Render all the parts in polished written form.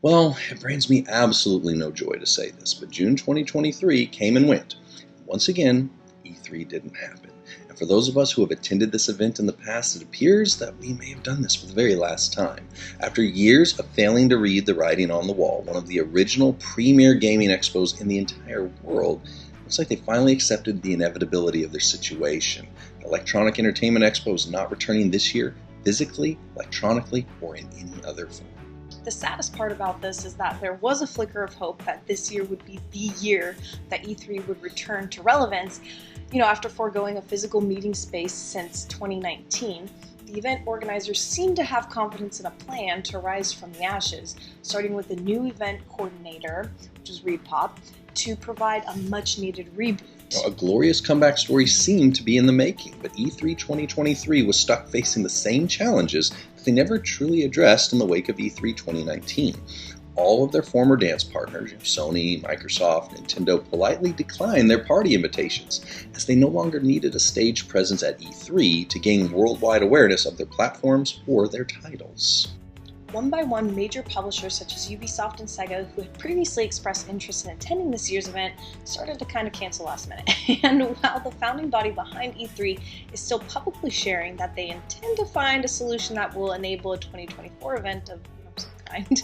Well, it brings me absolutely no joy to say this, but June 2023 came and went. Once again, E3 didn't happen. And for those of us who have attended this event in the past, it appears that we may have done this for the very last time. After years of failing to read the writing on the wall, one of the original premier gaming expos in the entire world, looks like they finally accepted the inevitability of their situation. The Electronic Entertainment Expo is not returning this year, physically, electronically, or in any other form. The saddest part about this is that there was a flicker of hope that this year would be the year that E3 would return to relevance. After foregoing a physical meeting space since 2019, the event organizers seem to have confidence in a plan to rise from the ashes, starting with a new event coordinator, which is ReedPop, to provide a much-needed reboot. A glorious comeback story seemed to be in the making, but E3 2023 was stuck facing the same challenges that they never truly addressed in the wake of E3 2019. All of their former dance partners, Sony, Microsoft, Nintendo, politely declined their party invitations, as they no longer needed a stage presence at E3 to gain worldwide awareness of their platforms or their titles. One by one, major publishers such as Ubisoft and Sega, who had previously expressed interest in attending this year's event, started to kind of cancel last minute. And while the founding body behind E3 is still publicly sharing that they intend to find a solution that will enable a 2024 event of some kind,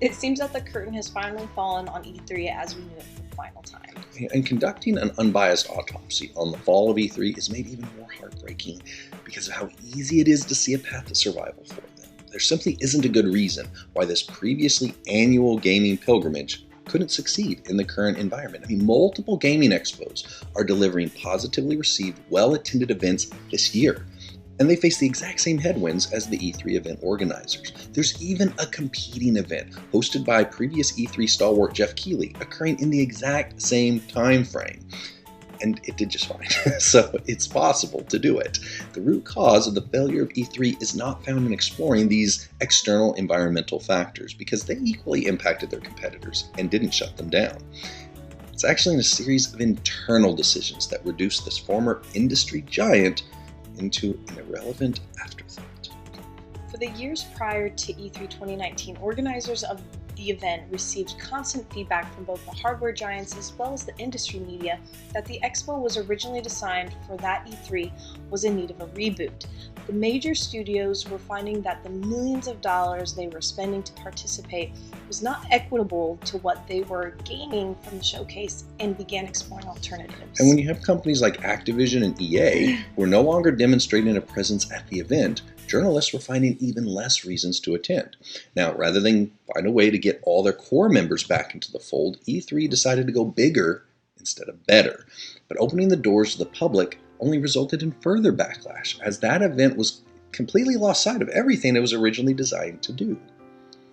it seems that the curtain has finally fallen on E3 as we knew it for the final time. And conducting an unbiased autopsy on the fall of E3 is made even more heartbreaking because of how easy it is to see a path to survival for them. There simply isn't a good reason why this previously annual gaming pilgrimage couldn't succeed in the current environment. Multiple gaming expos are delivering positively received, well-attended events this year, and they face the exact same headwinds as the E3 event organizers. There's even a competing event hosted by previous E3 stalwart Jeff Keighley occurring in the exact same time frame. And it did just fine. So it's possible to do it. The root cause of the failure of E3 is not found in exploring these external environmental factors, because they equally impacted their competitors and didn't shut them down. It's actually in a series of internal decisions that reduced this former industry giant into an irrelevant afterthought. For the years prior to E3 2019, organizers of the event received constant feedback from both the hardware giants as well as the industry media that the expo was originally designed for that E3 was in need of a reboot. The major studios were finding that the millions of dollars they were spending to participate was not equitable to what they were gaining from the showcase and began exploring alternatives. And when you have companies like Activision and EA who are no longer demonstrating a presence at the event, journalists were finding even less reasons to attend. Now, rather than find a way to get all their core members back into the fold, E3 decided to go bigger instead of better. But opening the doors to the public only resulted in further backlash, as that event was completely lost sight of everything it was originally designed to do.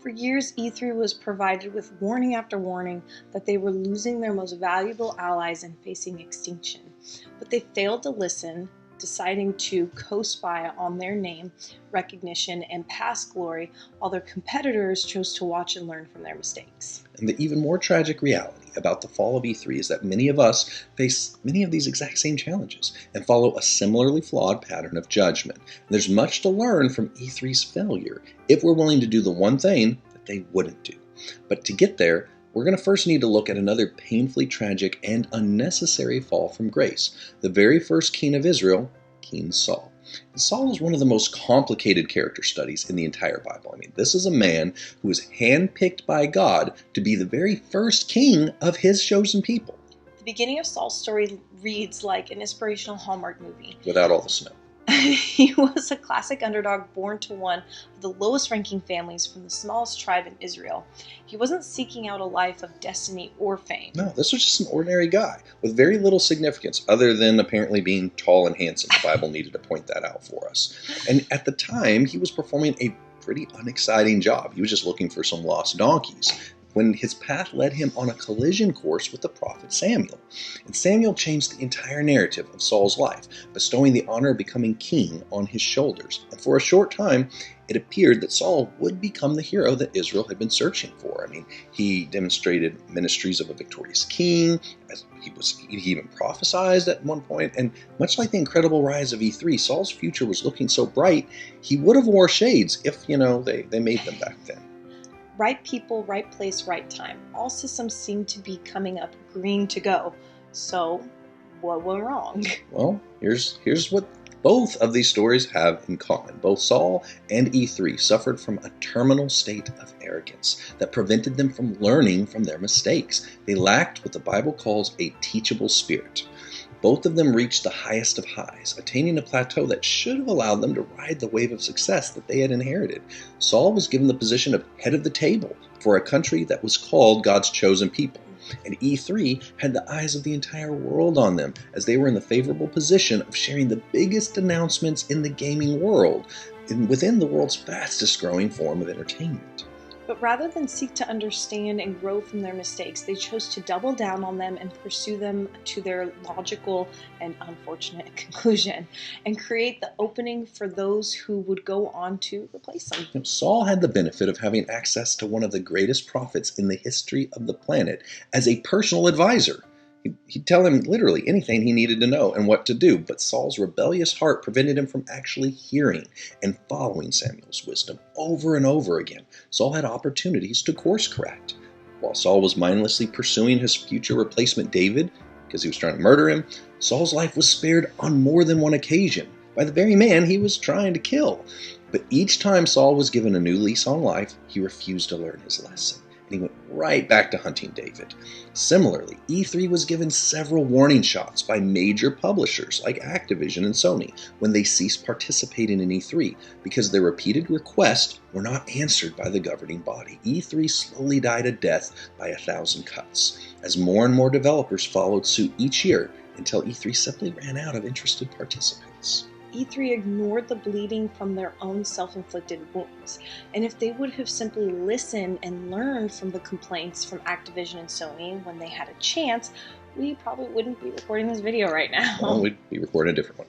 For years, E3 was provided with warning after warning that they were losing their most valuable allies and facing extinction. But they failed to listen, deciding to co-spy on their name, recognition, and past glory, while their competitors chose to watch and learn from their mistakes. And the even more tragic reality about the fall of E3 is that many of us face many of these exact same challenges and follow a similarly flawed pattern of judgment. And there's much to learn from E3's failure if we're willing to do the one thing that they wouldn't do. But to get there, we're going to first need to look at another painfully tragic and unnecessary fall from grace. The very first king of Israel, King Saul. And Saul is one of the most complicated character studies in the entire Bible. This is a man who was handpicked by God to be the very first king of his chosen people. The beginning of Saul's story reads like an inspirational Hallmark movie. Without all the snow. He was a classic underdog born to one of the lowest ranking families from the smallest tribe in Israel. He wasn't seeking out a life of destiny or fame. No, this was just an ordinary guy with very little significance other than apparently being tall and handsome. The Bible needed to point that out for us. And at the time, he was performing a pretty unexciting job. He was just looking for some lost donkeys, when his path led him on a collision course with the prophet Samuel. And Samuel changed the entire narrative of Saul's life, bestowing the honor of becoming king on his shoulders. And for a short time, it appeared that Saul would become the hero that Israel had been searching for. He demonstrated ministries of a victorious king, as he even prophesied at one point, and much like the incredible rise of E3, Saul's future was looking so bright, he would have wore shades if, they made them back then. Right people, right place, right time. All systems seem to be coming up green to go. So, what went wrong? Well, here's what both of these stories have in common. Both Saul and E3 suffered from a terminal state of arrogance that prevented them from learning from their mistakes. They lacked what the Bible calls a teachable spirit. Both of them reached the highest of highs, attaining a plateau that should have allowed them to ride the wave of success that they had inherited. Saul was given the position of head of the table for a country that was called God's chosen people. And E3 had the eyes of the entire world on them as they were in the favorable position of sharing the biggest announcements in the gaming world within the world's fastest growing form of entertainment. But rather than seek to understand and grow from their mistakes, they chose to double down on them and pursue them to their logical and unfortunate conclusion, and create the opening for those who would go on to replace them. Saul had the benefit of having access to one of the greatest prophets in the history of the planet as a personal advisor. He'd tell him literally anything he needed to know and what to do, but Saul's rebellious heart prevented him from actually hearing and following Samuel's wisdom over and over again. Saul had opportunities to course correct. While Saul was mindlessly pursuing his future replacement David, because he was trying to murder him, Saul's life was spared on more than one occasion by the very man he was trying to kill. But each time Saul was given a new lease on life, he refused to learn his lesson. And he went right back to hunting David. Similarly, E3 was given several warning shots by major publishers like Activision and Sony when they ceased participating in E3 because their repeated requests were not answered by the governing body. E3 slowly died a death by 1,000 cuts as more and more developers followed suit each year until E3 simply ran out of interested participants. E3 ignored the bleeding from their own self-inflicted wounds, and if they would have simply listened and learned from the complaints from Activision and Sony when they had a chance, we probably wouldn't be recording this video right now. Well, we'd be recording a different one.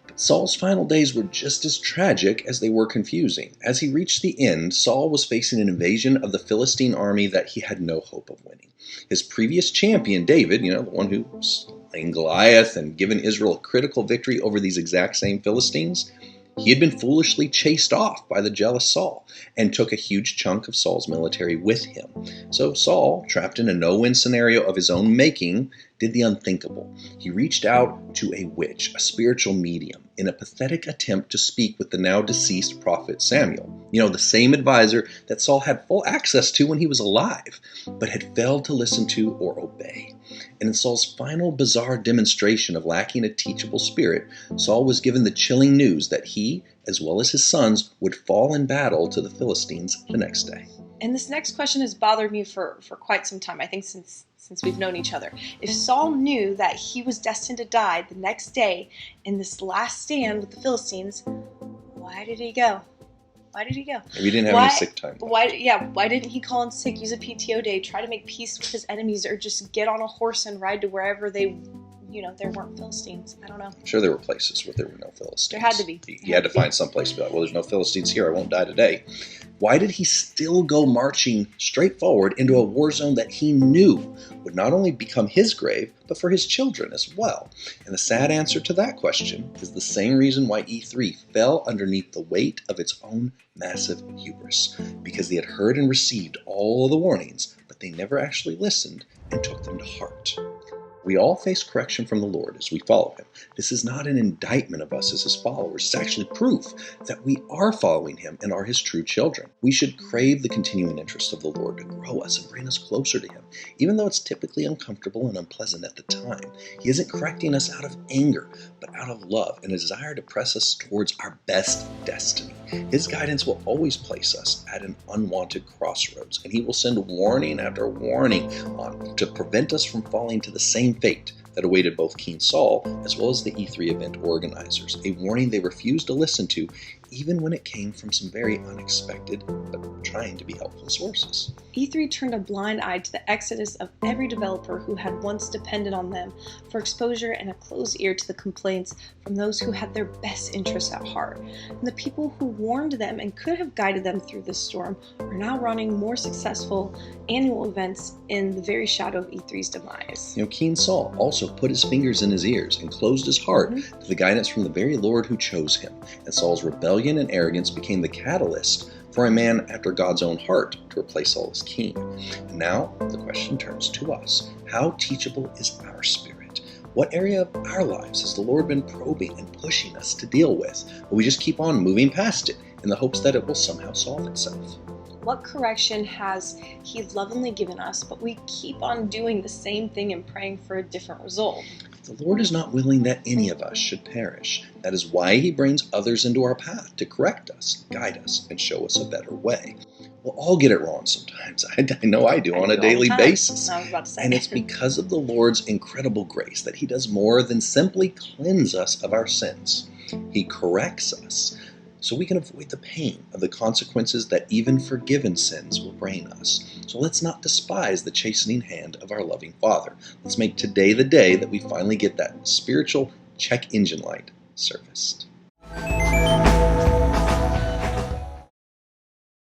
But Saul's final days were just as tragic as they were confusing. As he reached the end, Saul was facing an invasion of the Philistine army that he had no hope of winning. His previous champion, David, the one who slain Goliath and given Israel a critical victory over these exact same Philistines, he had been foolishly chased off by the jealous Saul and took a huge chunk of Saul's military with him. So Saul, trapped in a no-win scenario of his own making, did the unthinkable. He reached out to a witch, a spiritual medium, in a pathetic attempt to speak with the now deceased prophet Samuel. The same advisor that Saul had full access to when he was alive, but had failed to listen to or obey. And in Saul's final bizarre demonstration of lacking a teachable spirit, Saul was given the chilling news that he, as well as his sons, would fall in battle to the Philistines the next day. And this next question has bothered me for quite some time, I think since we've known each other. If Saul knew that he was destined to die the next day in this last stand with the Philistines, why did he go? Why did he go? Maybe he didn't have any sick time. Why didn't he call in sick, use a PTO day, try to make peace with his enemies, or just get on a horse and ride to wherever there weren't Philistines? I don't know. I'm sure there were places where there were no Philistines. There had to be. He had to find some place to be like, well, there's no Philistines here, I won't die today. Why did he still go marching straight forward into a war zone that he knew would not only become his grave, but for his children as well? And the sad answer to that question is the same reason why E3 fell underneath the weight of its own massive hubris, because they had heard and received all of the warnings, but they never actually listened and took them to heart. We all face correction from the Lord as we follow Him. This is not an indictment of us as His followers. It's actually proof that we are following Him and are His true children. We should crave the continuing interest of the Lord to grow us and bring us closer to Him, even though it's typically uncomfortable and unpleasant at the time. He isn't correcting us out of anger, but out of love and a desire to press us towards our best destiny. His guidance will always place us at an unwanted crossroads, and He will send warning after warning on to prevent us from falling to the same fate that awaited both King Saul as well as the E3 event organizers, a warning they refused to listen to even when it came from some very unexpected but trying to be helpful sources. E3 turned a blind eye to the exodus of every developer who had once depended on them for exposure and a closed ear to the complaints from those who had their best interests at heart. And the people who warned them and could have guided them through this storm are now running more successful annual events in the very shadow of E3's demise. King Saul also put his fingers in his ears and closed his heart to the guidance from the very Lord who chose him, and Saul's rebellion and arrogance became the catalyst for for a man after God's own heart to replace Saul as king. And now the question turns to us. How teachable is our spirit? What area of our lives has the Lord been probing and pushing us to deal with? Will we just keep on moving past it in the hopes that it will somehow solve itself? What correction has He lovingly given us, but we keep on doing the same thing and praying for a different result? The Lord is not willing that any of us should perish. That is why He brings others into our path to correct us, guide us, and show us a better way. We'll all get it wrong sometimes. I know I do on a daily basis. I was about to say. And it's because of the Lord's incredible grace that He does more than simply cleanse us of our sins. He corrects us so we can avoid the pain of the consequences that even forgiven sins will bring us. So let's not despise the chastening hand of our loving Father. Let's make today the day that we finally get that spiritual check engine light serviced.